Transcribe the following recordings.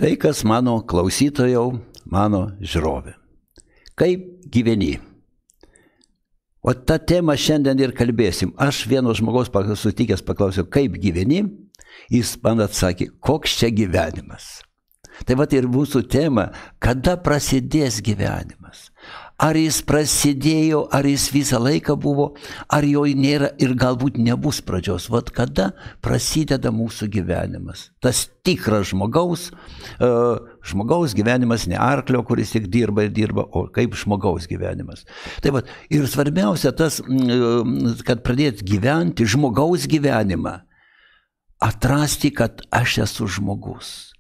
Sveikas mano klausytojau, mano žiūrovė. Kaip gyveni? O tą temą šiandien ir kalbėsim. Aš vieno žmogaus sutikęs paklausiau, kaip gyveni? Jis man atsakė, koks čia gyvenimas. Tai vat ir mūsų tema, kada prasidės gyvenimas. Ar jis prasidėjo, ar jis visą laiką buvo, ar jo nėra ir galbūt nebus pradžios. Vat kada prasideda mūsų gyvenimas. Tas tikras žmogaus gyvenimas, ne arklio, kuris tik dirba ir dirba, o kaip žmogaus gyvenimas. Tai vat, ir svarbiausia tas, kad pradėt gyventi žmogaus gyvenimą, atrasti, kad aš esu žmogus.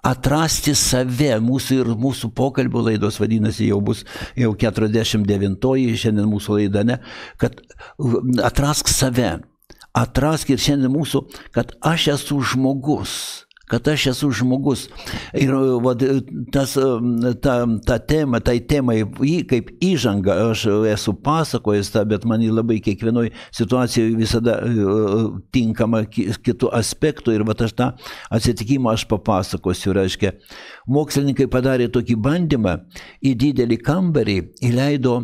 Atrasti save, mūsų pokalbio laidos vadinasi jau bus jau 49-oji šiandien mūsų laida, ne? Kad atrask save, atrask ir šiandien mūsų, kad aš esu žmogus. Kad aš esu žmogus. Ir ta tema, tai temai, kaip įžanga, aš esu pasakojęs tą, bet man labai kiekvienoj situacijoje visada tinkama kitų aspektų. Ir aš tą atsitikimą aš papasakosiu. Reiškia, mokslininkai padarė tokį bandymą, į didelį kambarį įleido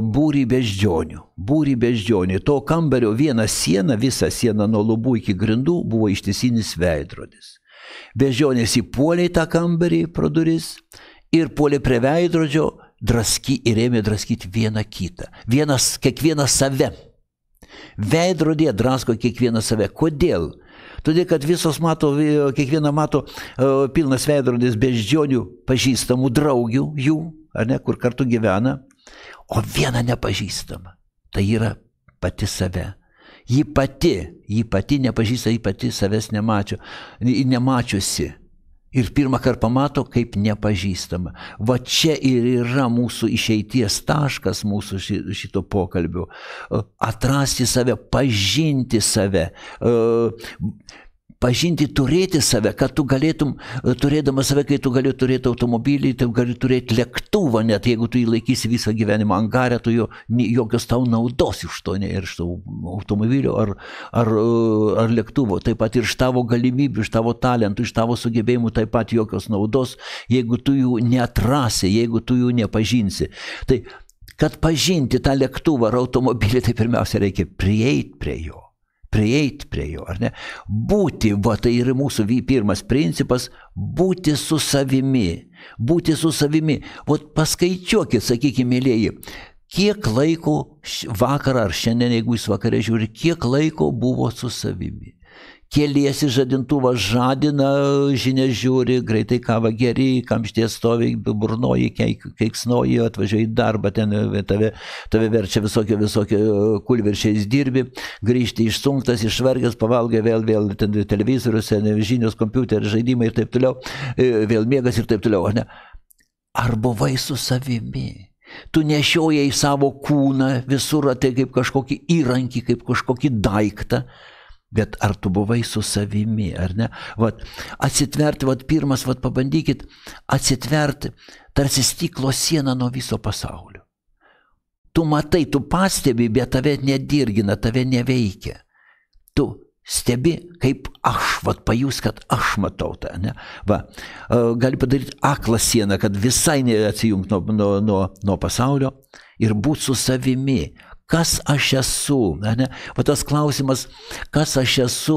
būrį beždžionių. To kambario viena siena, visa siena nuo lubų iki grindų buvo ištisinis veidrodis. Beždžionės įpuolė į tą kambarį pro duris ir puolė prie veidrodžio ir ėmė draskyti vieną kitą. Kiekvieną save. Veidrodėje drasko kiekvieną save. Kodėl? Todėl, kad kiekvieną mato pilnas veidrodis beždžionių pažįstamų draugių jų, ar ne, kur kartu gyvena, o viena nepažįstama. Tai yra pati save. Ji pati nepažįsta, ji pati savęs nemačiusi. Ir pirmą kartą pamato, kaip nepažįstama. Va čia ir yra mūsų išeities taškas mūsų šito pokalbio. Atrasti save, pažinti save. Pažinti, turėti save, kad tu galėtum, turėdamas save, kai tu gali turėti automobilį, tu gali turėti lėktuvą, net jeigu tu jį laikysi visą gyvenimą angare, tu jokios tau naudos iš to, ne iš tavo automobilio ar lėktuvo. Taip pat ir iš tavo galimybių, iš tavo talentų, iš tavo sugebėjimų taip pat jokios naudos, jeigu tu jų neatrasi, jeigu tu jų nepažinsi. Tai, kad pažinti tą lėktuvą ar automobilį, tai pirmiausia reikia prieiti prie jo. Ar ne? Būti, tai yra mūsų pirmas principas, būti su savimi. Paskaičiuokit, sakykime, mėlieji, kiek laiko vakarą ar šiandien, jeigu jūs vakare žiūri, kiek laiko buvo su savimi. Keliesi žadintuvą, žadina, žinia žiūri, greitai kavą geri, kamštie stovi, burnoji, keiksnoji, atvažiuoji į darbą, ten tave verčia visokie kulviršiais dirbi, grįžti išsunktas, išvargęs, pavalgai vėl ten televizorius, žinios, kompiuteris, žaidimai ir taip toliau, vėl miegas ir taip toliau. Ar buvai su savimi? Tu nešiojai savo kūną visur, tai kaip kažkokį įrankį, kaip kažkokį daiktą. Bet ar tu buvai su savimi, ar ne? Atsitverti, pirmas, pabandykit atsitverti tarsi stiklo sieną nuo viso pasaulio. Tu matai, tu pastebi, bet tave nedirgina, tave neveikia. Tu stebi, kaip aš, pajus, kad aš matau tą, ne? Gali padaryti aklą sieną, kad visai neatsijungt nuo pasaulio ir būt su savimi. Kas aš esu? Tas klausimas, kas aš esu,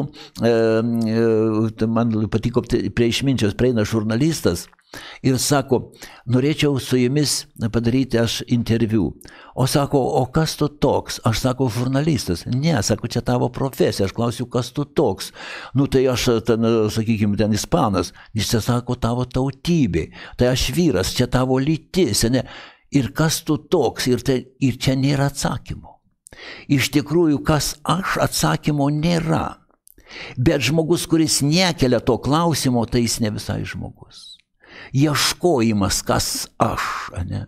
man patiko prie išminčiaus prieina žurnalistas ir sako, norėčiau su jumis padaryti aš interviu. O sako, o kas tu toks? Aš sako, žurnalistas. Ne, sako, čia tavo profesija. Aš klausiu, kas tu toks? Tai aš, sakykime, ten ispanas. Jis čia sako, tavo tautybė. Tai aš vyras, čia tavo lytis, ne? Ir kas tu toks? Ir čia nėra atsakymo. Iš tikrųjų, kas aš, atsakymo nėra. Bet žmogus, kuris nekelia to klausimo, tai jis ne visai žmogus. Ieškojimas, kas aš, ne?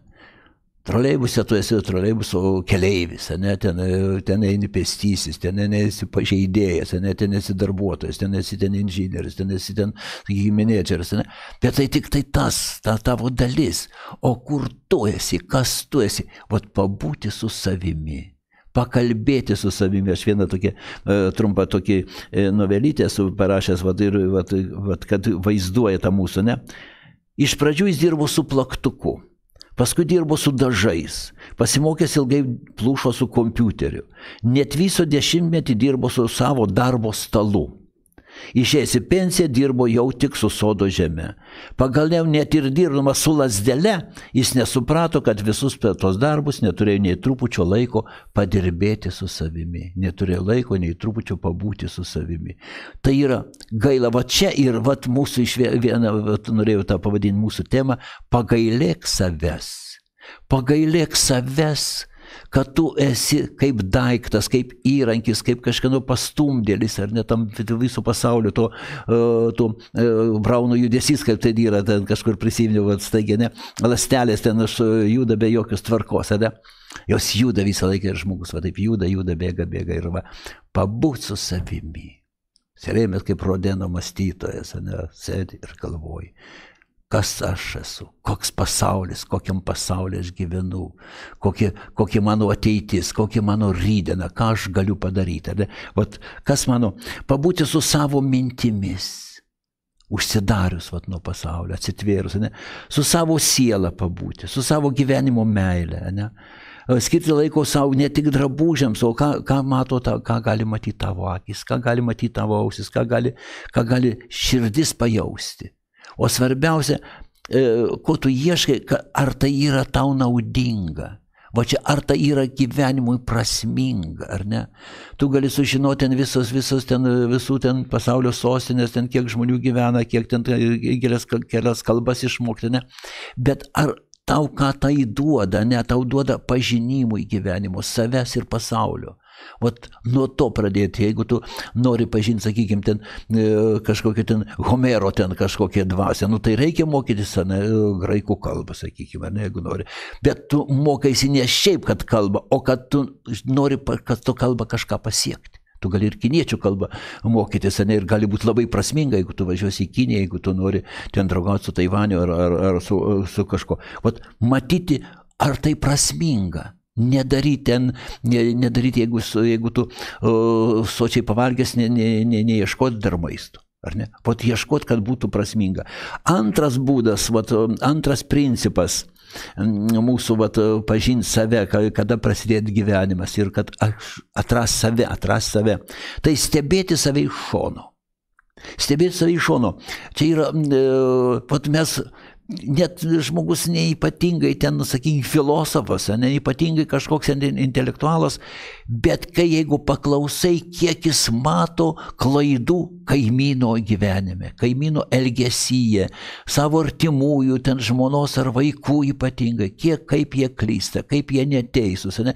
Troleibuse tu esi troleibuso keleivis, ne? Ten eini pėstysis, ten esi pažeidėjas, ne? Ten esi darbuotojas, ten esi inžinierius, ten esi menedžeris, ne? Bet tai tik tai ta tavo dalis. O kur tu esi, kas tu esi? Pabūti su savimi. pakalbėti su savimi. Aš vieną tokį trumpą tokį novelytę esu parašęs, kad vaizduoja tą mūsų, ne? Iš pradžių jis dirbo su plaktuku, paskui dirbo su dažais, pasimokęs ilgai plušo su kompiuteriu. Net viso 10-metį dirbo su savo darbo stalu. Išėjęs į pensiją dirbo jau tik su sodo žeme. Pagaliau net ir dirbdamas su lazdele, jis nesuprato, kad visus tos darbus neturėjo nei trupučio laiko padirbėti su savimi. Neturėjo laiko nei trupučio pabūti su savimi. Tai yra gaila, va čia ir va mūsų iš vieną, norėjau tą pavadinti mūsų temą, pagailėk savęs. Pagailėk savęs, kad tu esi kaip daiktas, kaip įrankis, kaip kažkieno pastumdėlis, ar net tam viso pasaulio to Brauno judesys, kaip tai yra, ten kažkur prisiminiau, staigiai, ne, ląstelės ten juda be jokios tvarkos, ne? Jos juda visą laiką ir žmogus, va taip juda, bėga ir va, pabūt su savimi. Sėrėmės kaip Rodeno mąstytojas, ne, sėdi ir galvoji. Kas aš esu, koks pasaulis, kokiam pasaulyje aš gyvenu, kokia mano ateitis, kokia mano rytdiena, ką aš galiu padaryti. Vat, kas mano, pabūti su savo mintimis, užsidarius nuo pasaulio, atsitvėrus, ne? Su savo siela pabūti, su savo gyvenimo meile, ne? Skirti laiko savo ne tik drabužiams, o ką mato, ką gali matyti tavo akis, ką gali matyti tavo ausis, ką gali širdis pajausti. O svarbiausia, ko tu ieškai, ar tai yra tau naudinga. Va čia, ar tai yra gyvenimui prasminga, ar ne? Tu gali sužinoti visų ten pasaulio sostinės, ten kiek žmonių gyvena, kiek ten kelias kalbas išmokti, ne? Bet ar tau ką tai duoda, ne? Tau duoda pažinimui gyvenimo, savęs ir pasaulio. Vat nuo to pradėti, jeigu tu nori pažinti, sakykime, ten kažkokią ten Homero ten kažkokią dvasę, nu tai reikia mokytis, ne, graikų kalbą, sakykime, ne, jeigu nori. Bet tu mokaisi ne šiaip, kad kalba, o kad tu nori, kad tu kalba kažką pasiekti. Tu gali ir kiniečių kalbą mokytis, ne, ir gali būti labai prasminga, jeigu tu važiuosi į Kiniją, jeigu tu nori ten draugauti su Taivaniu ar su kažko. Vat matyti, ar tai prasminga. Nedaryti, jeigu tu sočiai pavalgęs, neieškoti dar maisto. Ar ne? Vat ieškoti, kad būtų prasminga. Antras būdas, antras principas mūsų pažinti save, kada prasidėti gyvenimas ir kad atras save. Tai stebėti save iš šono. Stebėti save iš šono. Čia yra, mes net žmogus neipatingai ten, sakykime, filosofas, neipatingai kažkoks intelektualas, bet jeigu paklausai, kiek jis mato klaidų kaimyno gyvenime, kaimyno elgesyje, savo artimųjų, ten žmonos ar vaikų ypatingai, kaip jie klysta, kaip jie neteisūs. Ne?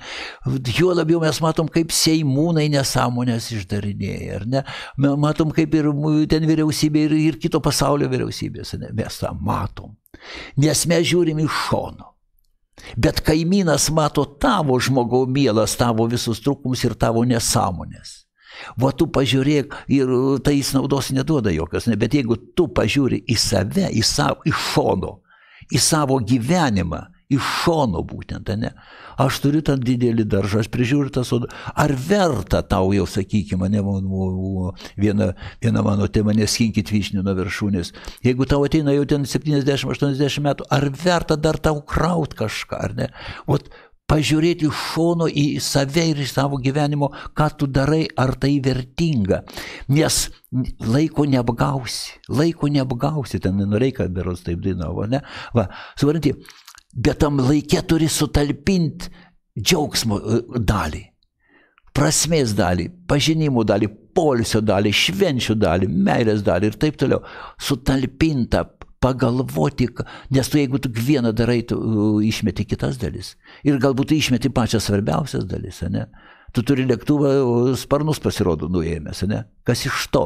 Jo labiau mes matom, kaip seimūnai nesąmonės išdarinėja, ar ne? Matom, kaip ir ten vyriausybė ir kito pasaulio vyriausybės, ne? Mes tą matom. Nes mes žiūrim iš šono. Bet kaimynas mato tavo žmogau mielas, tavo visus trūkumus ir tavo nesąmonės. Va tu pažiūrėk ir tai jis naudos neduoda jokios, ne? Bet jeigu tu pažiūri į save, iš šono, į savo gyvenimą, iš šono būtent, ne? Aš turiu tą didelį daržą, aš prižiūriu tą sodą. Ar verta tau jau, sakykime, viena mano tema, neskinkit vyšnių nuo viršūnės. Jeigu tau ateina jau ten 70-80 metų, ar verta dar tau kraut kažką, ar ne? Ot, pažiūrėti iš šono į save ir į savo gyvenimo, ką tu darai, ar tai vertinga. Nes laiko neapgausi, ten Noreika berods taip dainavo, ne? Va, supranti, bet tam laike turi sutalpinti džiaugsmo dalį, prasmės dalį, pažinimų dalį, poilsio dalį, švenčių dalį, meilės dalį ir taip toliau. Sutalpinta, pagalvoti, nes tu jeigu tu vieną darai, tu išmeti kitas dalis. Ir galbūt tu išmeti pačias svarbiausias dalis, ne? Tu turi lėktuvą, sparnus pasirodo nuėjęs, ne? Kas iš to?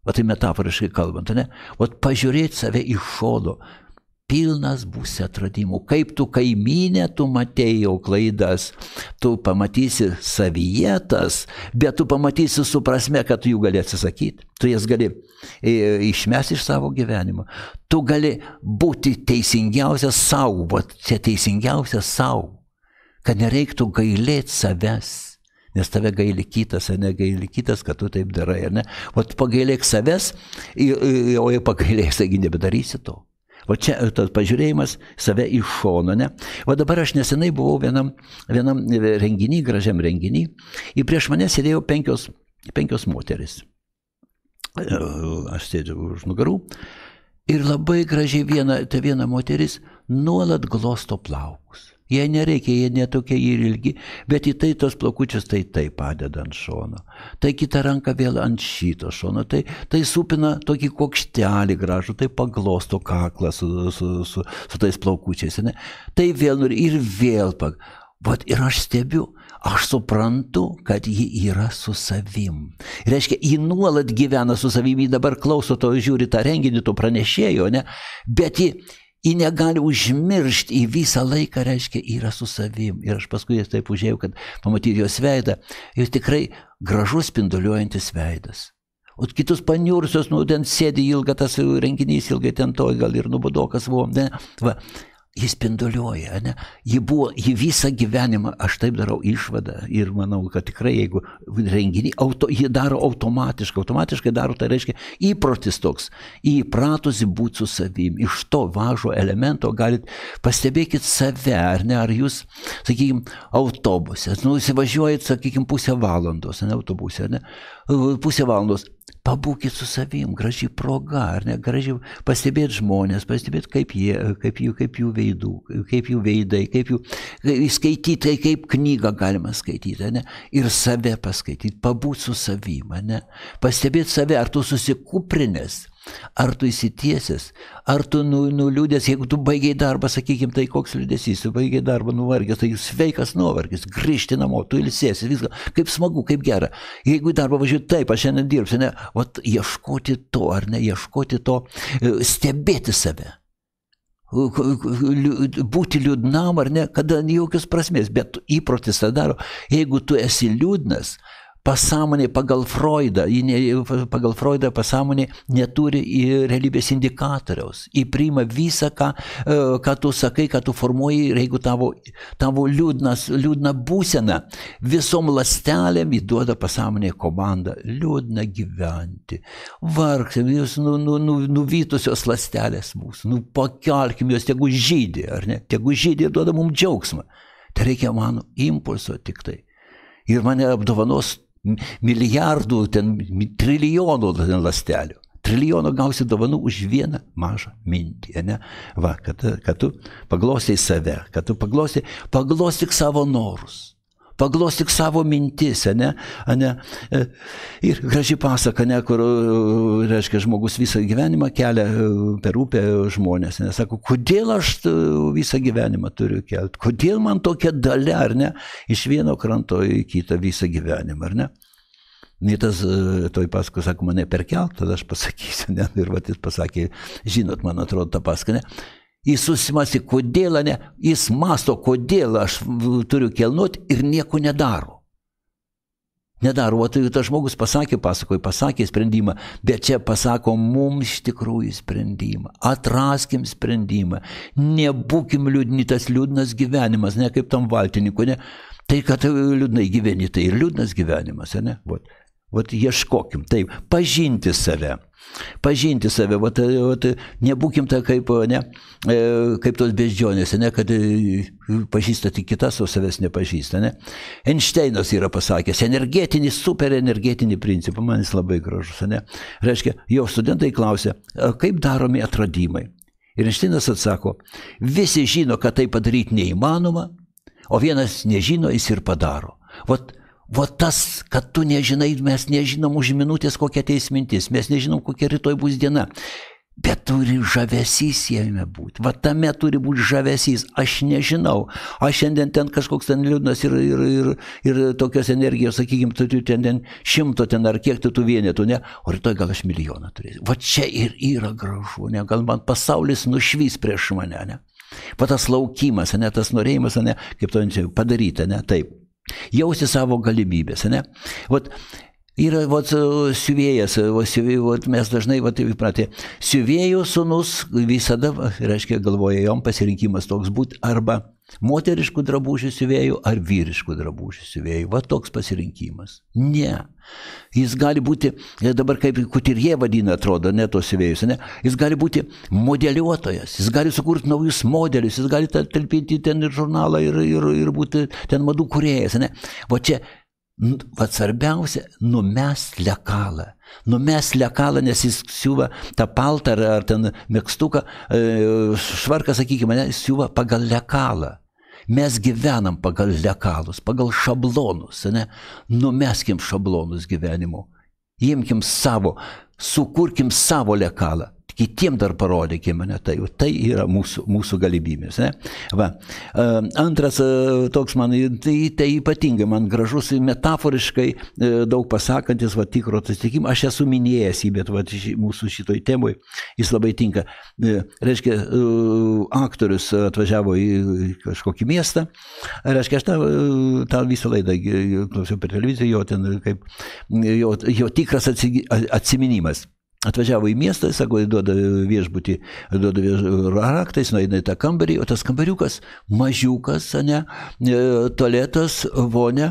O tai metaforiškai kalbant, ne? O pažiūrėti save iš šono. Pilnas būsi atradimų. Kaip tu kaimynė, tu matėjau klaidas, tu pamatysi savietas, bet tu pamatysi su prasme, kad tu jų gali atsisakyti. Tu jas gali išmesti iš savo gyvenimo. Tu gali būti teisingiausias sau, bet čia teisingiausias sau, kad nereiktų gailėti savęs. Nes tave gaili kitas, ne gaili kitas, kad tu taip darai, ne? Vat pagailėk savęs, o jei pagailėk, taigi nebedarysi to. O čia tas pažiūrėjimas save iš šono, ne? O dabar aš nesenai buvau vienam renginį, gražiam renginį, ir prieš mane sėdėjo penkios moteris. Aš sėdžiu už nugarų ir labai gražiai viena moteris nuolat glosto plaukus. Jie nereikia, jie netokie ir ilgi, bet į tai tos plaukučius tai padeda ant šono. Tai kita ranka vėl ant šito šono, tai supina tokį kokštelį gražų, tai paglosto kaklą su tais plaukučiais. Ne? Tai vėl ir vėl Vat ir aš stebiu, aš suprantu, kad ji yra su savim. Reiškia, ji nuolat gyvena su savim, ji dabar klauso to, žiūri tą renginį, to pranešėjo, ne? Bet ji negali užmiršti į visą laiką, reiškia, yra su savim. Ir aš paskui jas taip užėjau, kad pamatyti jos veidą, ir tikrai gražus spinduliuojantis veidas. O kitus paniursios, ten sėdi ilga tas renginys, ilgai ten to, gal ir nubodokas buvo, ne? Va. Jis spinduliuoja, ne? Ji visą gyvenimą, aš taip darau išvadą ir manau, kad tikrai, jeigu renginį, ji daro automatiškai daro, tai reiškia įprotis toks, įpratusi būti su savim. Iš to važo elemento galit pastebėkit save, ar ne, ar jūs, sakykime, autobuse, įsivažiuojat, sakykime, pusę valandos, ne, autobuse, ne, pusę valandos. Pabūkit su savim, graži proga, ar ne, gražiai pastebėt žmonės, pastebėt kaip jų veidų, kaip jų veidai, kaip jų skaityti, kaip knygą galima skaityti, ne, ir save paskaityti, pabūt su savim, ne, pastebėt save, ar tu susikuprinės, ar tu įsitiesęs, ar tu nuliūdęs, jeigu tu baigiai darbą, sakykime, tai koks liūdesys, tu baigiai darbą nuvargęs, tai sveikas nuovargis, grįžti namo, tu ilsėsi, viską, kaip smagu, kaip gera. Jeigu į darbą važiuoji, taip, aš šiandien dirbsiu, ne, vat ieškoti to, ar ne, ieškoti to, stebėti save. Būti liūdnam, ar ne, kada jokios prasmės, bet įprotis tą daro. Jeigu tu esi liūdnas, pasąmonė pagal Freudą pasąmonė neturi realybės indikatoriaus. Įpriima visą, ką tu sakai, ką tu formuoji, ir jeigu tavo liūdna būsena, visom ląstelėm įduoda pasąmonė komandą liūdna gyventi. Vargsim, jūs nuvytusios ląstelės mūsų, pakelkim jos, tegu žydė, ar ne? Tegu žydė ir duoda mums džiaugsmą. Tai reikia mano impulso tik tai. Ir mane apdovanos milijardų, trilijonų ląstelių. Trilijonų gausi dovanų už vieną mažą mintį. Ne? Va, kad tu paglosti save, kad tu paglostyk savo norus, paglostyk savo mintis, ne? Ir graži pasaka, ne, kur, reiškia, žmogus visą gyvenimą kelia per upę žmonės. Ne? Sako, kodėl aš visą gyvenimą turiu kelti? Kodėl man tokia dalia, ar ne? Iš vieno kranto į kitą visą gyvenimą, ar ne? Tas toj pasako, sako, mane perkelt, tada aš pasakysiu, ne? Ir vat jis pasakė, žinot, man atrodo, tą pasaką, ne? Jis susimasi, kodėl, ne? Jis masto, kodėl aš turiu kelnuoti ir nieko nedaro. Nedaro, o tai tas žmogus pasakė sprendimą, bet čia pasako mums iš tikrųjų sprendimą. Atraskim sprendimą. Nebūkim liūdni, tas liūdnas gyvenimas, ne kaip tam valtininkui, ne? Tai, kad liūdnai gyveni, tai ir liūdnas gyvenimas, ne? Vat ieškokim, taip, pažinti save, vat, nebūkim tai kaip tos beždžionės, ne, kad pažįsta tik kitas, o savęs nepažįsta, ne. Einšteinas yra pasakęs, superenergetinį principą, man jis labai gražus, ne. Reiškia, jo studentai klausia, kaip daromi atradimai. Ir Einšteinas atsako, visi žino, kad tai padaryti neįmanoma, o vienas nežino, jis ir padaro. Vat tas, kad tu nežinai, mes nežinom už minutės kokia ateis mintis, mes nežinom kokia rytoj bus diena, bet turi žavesys jame būti. Vat tame turi būti žavesys, aš nežinau, aš šiandien ten kažkoks ten liūdnas ir tokios energijos, sakykime, turiu ten 100 ten ar kiek tų vienetų, ne, o rytoj gal aš milijoną turėsiu. Vat čia ir yra gražu, ne, gal man pasaulis nušvys prieš mane, ne. Va tas laukimas, ne, tas norėjimas, ne, kaip to padaryti, ne, taip. Jausti savo galimybės, ne. Vat, Yra siuvėjas, mes dažnai įpratę. Siuvėjo sūnus visada, reiškia, galvoja, jom pasirinkimas toks būti arba moteriškų drabužių siuvėjų ar vyriškų drabužių siuvėjų. Va toks pasirinkimas. Ne. Jis gali būti, dabar kaip kutirjė vadina, atrodo, ne tos siuvėjus, ne? Jis gali būti modeliuotojas, jis gali sukurti naujus modelius, jis gali talpinti ten ir žurnalą ir būti ten madų kūrėjas, ne? Va čia, va svarbiausia, numest lekalą. Numest lekalą, nes jis siuva tą paltą ar ten megstuką, švarką, sakykime, jis siuva pagal lekalą. Mes gyvenam pagal lekalus, pagal šablonus, ne? Numeskim šablonus gyvenimo. Imkim savo, sukurkim savo lekalą. Kitiem dar parodykime, ne? Tai yra mūsų galimybės. Ne? Va. Antras toks man, tai ypatingai man gražus, metaforiškai daug pasakantis, va, tikro atsitikimą. Aš esu minėjęs jį, bet va, mūsų šitoj temui jis labai tinka. Reiškia, aktorius atvažiavo į kažkokį miestą. Reiškia, aš tą visą laidą klausiau per televiziją, jo ten kaip, jo tikras atsiminimas. Atvažiavo į miestą, sako, duoda viešbutį, duoda raktą, jis nueina į tą kambarį, o tas kambariukas mažiukas, ne, tualetas, vonia,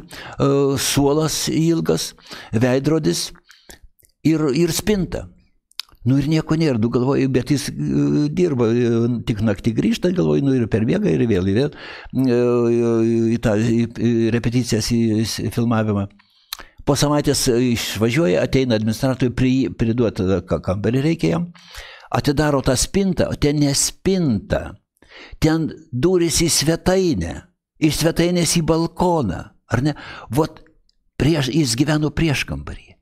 suolas ilgas, veidrodis ir spinta. Nu ir nieko nėra, galvoju, bet jis dirba, tik naktį grįžta, galvoju, nu ir per miegą ir vėl į tą repeticijas, į filmavimą. Po savaitės išvažiuoja, ateina administratoriui, priduota kambarį reikia jam, atidaro tą spintą, o ten ne spinta, ten durys į svetainę, iš svetainės į balkoną, ar ne? Vot jis gyveno prieš kambarį.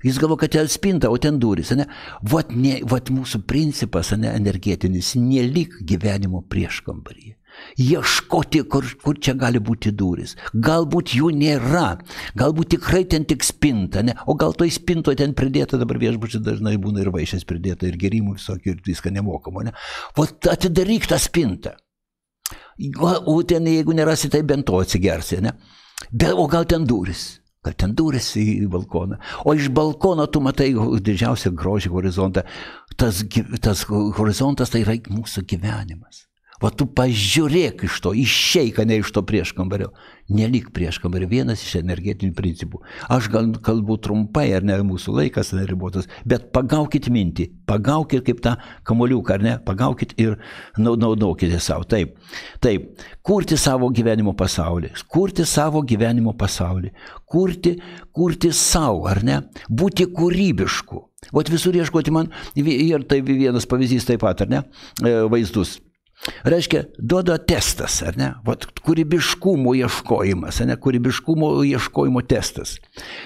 Jis galvo, kad ten spinta, o ten durys, ne? Vot mūsų principas, ne, energetinis, nelik gyvenimo prieš kambarį. Ieškoti, kur čia gali būti durys. Galbūt jų nėra, galbūt tikrai ten tik spinta, ne? O gal toj spinto ten pridėta, dabar viešbučiai dažnai būna ir vaišės pridėta, ir gerimų visokių, ir viską nemokamo, ne? Vat atidaryk tą spintą. O ten, jeigu nerasi, tai bent to atsigersi, ne? O gal ten durys? Gal ten durys į balkoną? O iš balkono tu matai didžiausią grožį horizontą. Tas horizontas tai yra mūsų gyvenimas. Va tu pažiūrėk iš to, išeik, ne iš to prieškambario. Nelik prieškambario, vienas iš energetinių principų. Aš kalbu trumpai, ar ne, mūsų laikas neribotas, bet pagaukit mintį, pagaukit kaip tą kamoliuką, ar ne, pagaukit ir naudokite savo. Taip, kurti savo gyvenimo pasaulį, kurti savo gyvenimo pasaulį, kurti savo, ar ne, būti kūrybišku. Vat visur ieškoti man, ir tai vienas pavyzdys taip pat, ar ne, vaizdus. Reiškia, duoda testas, ar ne? Vat, kūrybiškumo ieškojimas, ar ne? Kūrybiškumo ieškojimo testas.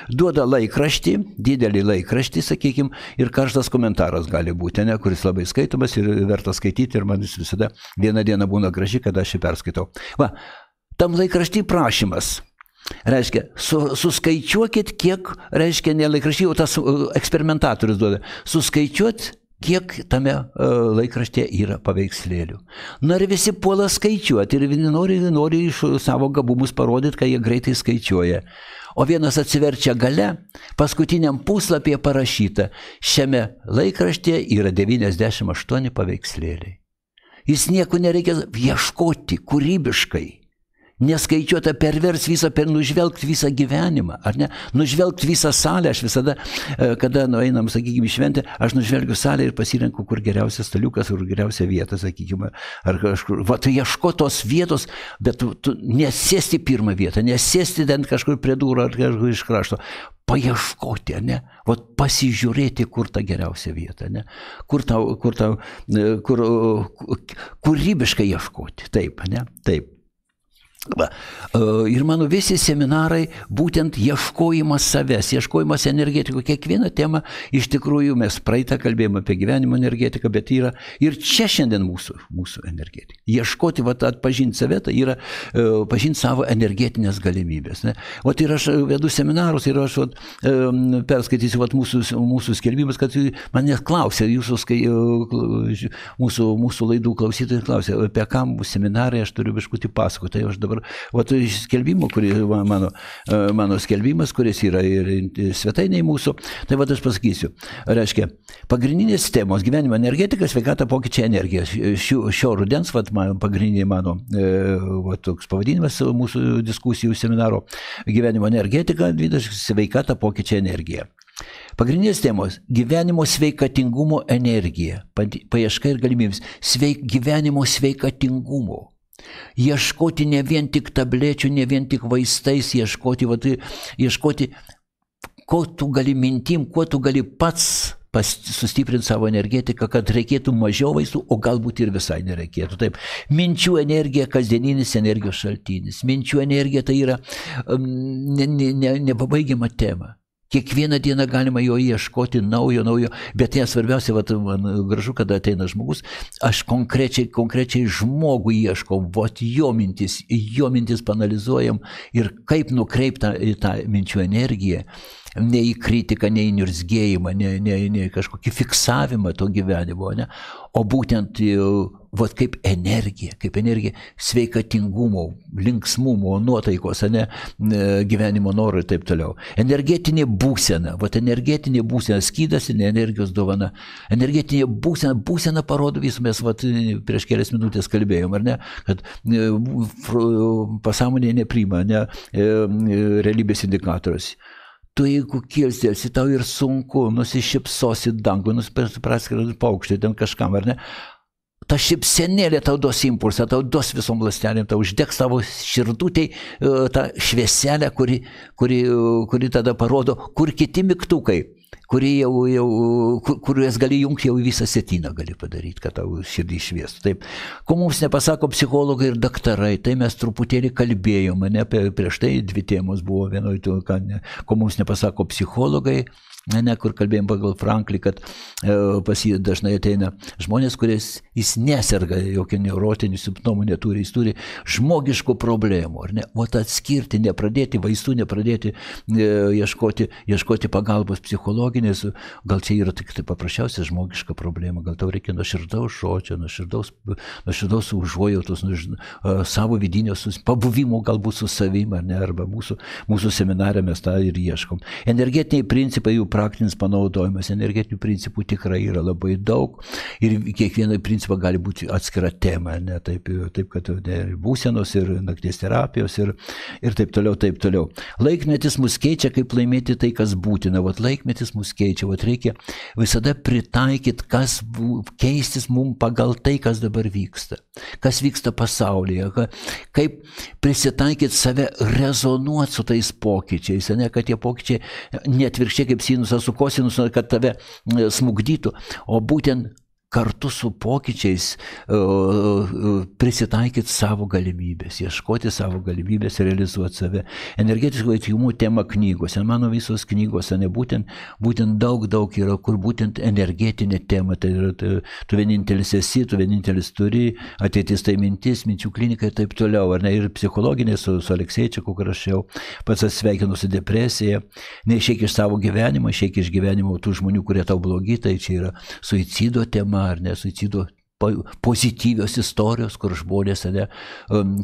Duoda laikraštį, didelį laikraštį, sakykime, ir karštas komentaras gali būti, ne? Kuris labai skaitomas ir vertas skaityti, ir man jis visada vieną dieną būna graži, kada aš jį perskaitau. Va, tam laikraštį prašymas. Reiškia, suskaičiuokit, kiek, reiškia, ne laikraštį, o tas eksperimentatorius duoda. Suskaičiuot, kiek tame laikraštė yra paveikslėlių. Na ir visi puola skaičiuoti ir nori iš savo gabumus parodyti, kad jie greitai skaičiuoja. O vienas atsiverčia gale, paskutiniam puslapyje parašyta, šiame laikraštėje yra 98 paveikslėliai. Jis nieko nereikia ieškoti kūrybiškai. Neskaičiuota pervers visą, nužvelgti visą gyvenimą, ar ne? Nužvelgti visą salę, aš visada, kada nueinam, sakykime, šventę, aš nužvelgiu salę ir pasirenku, kur geriausias staliukas, kur geriausia vieta, sakykime, ar kažkur. Va, tu ieško tos vietos, bet tu nesėsti pirmą vietą, nesėsti ten kažkur prie durų ar kažkur iš krašto. Paieškoti, ne? Va, pasižiūrėti, kur ta geriausia vieta, ne? Kur kūrybiškai ieškoti, taip, ne? Taip. Ir mano visi seminarai būtent ieškojimas savęs, ieškojimas energetikų. Kiekvieną temą iš tikrųjų mes praeitą kalbėjome apie gyvenimo energetiką, bet yra ir čia šiandien mūsų energetika. Ieškoti, atpažinti save, tai yra pažinti savo energetinės galimybės. Ne? Ir aš vedu seminarus ir aš perskaitysiu mūsų skelbimus, kad manęs klausė, mūsų laidų klausytojai klausė, apie ką seminarai aš turiu biškutį pasakoti. Tai aš dabar, skelbimo, mano skelbimas, kuris yra ir svetainiai mūsų, tai aš pasakysiu. Reiškia, pagrindinės temos gyvenimo energetika, sveikata, pokyčiai, energija. Šio rudens, pagrindiniai mano toks pavadinimas mūsų diskusijų seminaro gyvenimo energetika, sveikata, pokyčiai, energija. Pagrindinės temos – gyvenimo sveikatingumo energija, paieška ir galimybės, gyvenimo sveikatingumo. Ieškoti ne vien tik tablečių, ne vien tik vaistais, ieškoti, ko tu gali mintim, kuo tu gali pats sustiprinti savo energetiką, kad reikėtų mažiau vaistų, o galbūt ir visai nereikėtų. Taip, minčių energija – kasdieninis energijos šaltinis. Minčių energija tai yra nepabaigiama tema. Kiekvieną dieną galima jo ieškoti naujo, bet tai svarbiausia, man gražu, kada ateina žmogus, aš konkrečiai žmogų ieškau, jo mintis panalizuojam ir kaip nukreipta į tą minčių energiją, ne į kritiką, ne į niurzgėjimą, ne kažkokį fiksavimą to gyvenimo, ne? O būtent kaip energija, sveikatingumo, linksmumo, nuotaikos, ne, gyvenimo noro ir taip toliau. Energetinė būsena, energetinė būsena, skydas ir energijos dovana. Energetinė būsena parodo visų, mes prieš kelias minutės kalbėjom, ar ne, kad pasąmonė nepriima, ne, realybės indikatorius. Tu jeigu kilstelsi, tau ir sunku, nusišypsosi dangų, praskrenda paukštį, ten kažkam, ar ne? Ta šypsenėlė tau duos impulsą, tau duos visom ląstelėm, tau uždegs tavo širdutėj tą švieselę, kuri tada parodo, kur kiti mygtukai, kuriuos gali jungti, jau visą setyną gali padaryti, kad tau širdį šviestų. Taip. Ko mums nepasako psichologai ir daktarai, tai mes truputėlį kalbėjom, ne, prieš tai 2 temos buvo vienoj, ko mums nepasako psichologai, ne, kur kalbėjom pagal Franklį, kad pas jį dažnai ateina žmonės, jis neserga, jokio neurotinių simptomų neturi, jis turi žmogiškų problemų, ar ne? Atskirti, nepradėti vaistų, nepradėti ieškoti pagalbos psichologinės, gal čia yra tik paprasčiausia žmogiška problema, gal tau reikia nuoširdaus žodžio, nuoširdaus užuojautos, savo vidinio pabuvimo galbūt su savim, ar ne, arba mūsų seminare mes tą ir ieškom. Energetiniai principai, jų praktinis panaudojimas, energetinių principų tikrai yra labai daug ir kiekvieną principą gali būti atskira tema, ne, taip kad būsenos ir nakties terapijos ir taip toliau. Laikmetis mus keičia, kaip laimėti tai, kas būtina. Laikmetis mus keičia, reikia visada pritaikyti, keistis mums pagal tai, kas dabar vyksta, kas vyksta pasaulyje, kaip prisitaikyti save, rezonuoti su tais pokyčiais, ne, kad tie pokyčiai netvirkščiai kaip sinusas su kosinusas, kad tave smugdytų, o būtent kartu su pokyčiais prisitaikyti savo galimybės, ieškoti savo galimybės, realizuoti save. Energetiško atjungimo tema knygose, mano visos knygose, ne, būtent daug yra, kur būtent energetinė tema, tai yra, tu vienintelis esi, tu vienintelis turi, ateitis tai mintis, minčių klinika ir taip toliau, ar ne, ir psichologinė su Alekseičiku, kur rašiau, pats atsveikinu su depresija, neišeik iš savo gyvenimo, išeik iš gyvenimo tų žmonių, kurie tau blogi, tai čia yra suicido tema, ar ne, suicido pozityvios istorijos, kur žmonės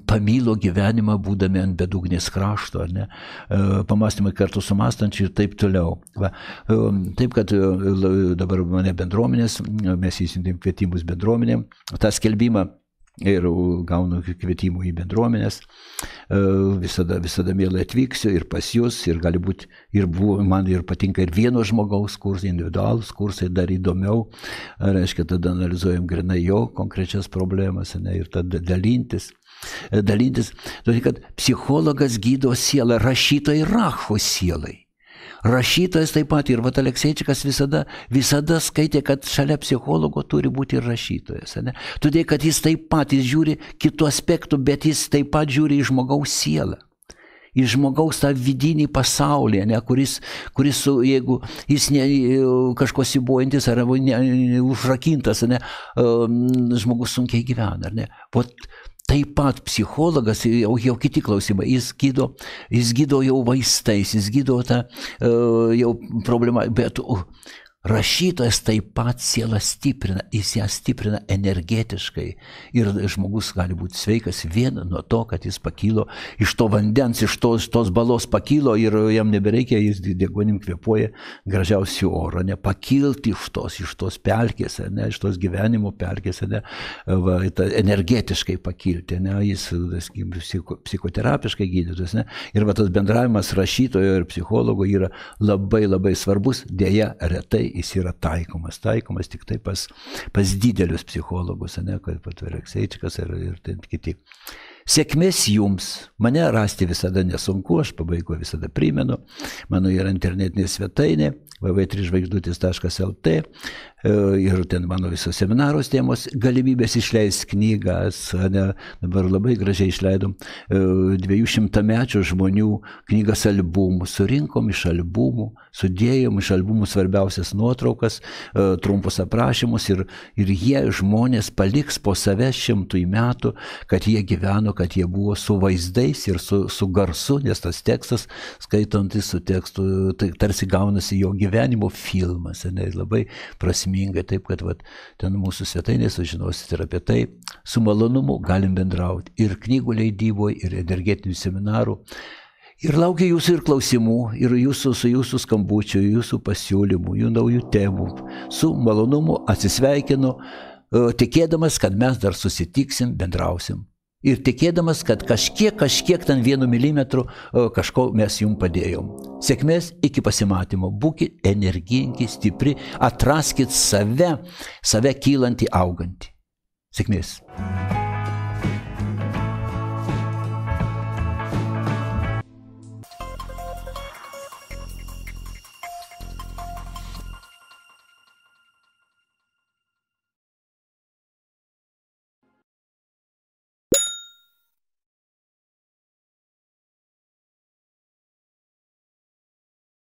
pamilo gyvenimą, būdami ant bedugnės krašto, ar ne, pamastymai kartu su mąstančiu ir taip toliau. Taip, kad dabar mane bendruomenės, mes įsintėm kvietimus bendruomenėm, tą skelbimą ir gaunu kvietimų į bendruomenės, visada mielai atvyksiu ir pas jūs, ir gali būti, man ir patinka ir vieno žmogaus kursai, individualūs kursai, dar įdomiau, reiškia, tada analizuojam grinai jo konkrečias problemas, ne, ir tada dalintis, todėl, kad psichologas gydo sielą, rašytojai rašo sielai. Rašytojas taip pat, ir Alekseičikas visada skaitė, kad šalia psichologo turi būti ir rašytojas. Ne? Todėl, kad jis taip pat, jis žiūri kitų aspektų, bet jis taip pat žiūri į žmogaus sielą. Į žmogaus tą vidinį pasaulį, ne, kuris jeigu jis kažko sibuojantis ar užrakintas, ne, žmogus sunkiai gyvena. Ne? Taip pat psichologas, jau kiti klausimai, jis gydo jau vaistais, jis gydo tą jau problemą, bet Rašytojas taip pat sielą stiprina, jis ją stiprina energetiškai ir žmogus gali būti sveikas vien nuo to, kad jis pakilo iš to vandens, iš tos balos pakilo ir jam nebereikia, jis deguonim kvėpuoja gražiausių oro, ne pakilti iš tos pelkės, ne, iš tos gyvenimo pelkės, ne, va, energetiškai pakilti, ne, jis psichoterapiškai gydytojas, ne, ir va, tas bendravimas rašytojo ir psichologo yra labai labai svarbus, dėja retai jis yra taikomas tik tai pas didelius psichologus, ne, kaip Alekseičikas ir kiti. Sėkmės jums. Mane rasti visada nesunku, aš pabaigoje visada primenu. Mano yra internetinė svetainė www.3žvaigždutės.lt ir ten mano visos seminaros temos, galimybės išleisti knygas, ne, dabar labai gražiai išleidom 200-mečių žmonių knygas albumų, surinkom iš albumų, sudėjom iš albumų svarbiausias nuotraukas, trumpus aprašymus ir jie žmonės paliks po save 100 metų, kad jie gyveno, kad jie buvo su vaizdais ir su garsu, nes tas tekstas, skaitantis su tekstu, tai tarsi gaunasi jo gyvenimo filmas, ne, labai prasmingai, taip kad vat, ten mūsų svetainė sužinosit ir apie tai, su malonumu galim bendrauti ir knygų leidyboje, ir energetinių seminarų. Ir laukia jūsų ir klausimų, ir su jūsų skambučiu, jūsų pasiūlymų, jų naujų temų. Su malonumu atsisveikinu, tikėdamas, kad mes dar susitiksim, bendrausim. Ir tikėdamas, kad kažkiek ten 1 milimetru kažko mes jums padėjom. Sėkmės iki pasimatymo. Būkit energingi, stipri, atraskit save kylantį, augantį. Sėkmės.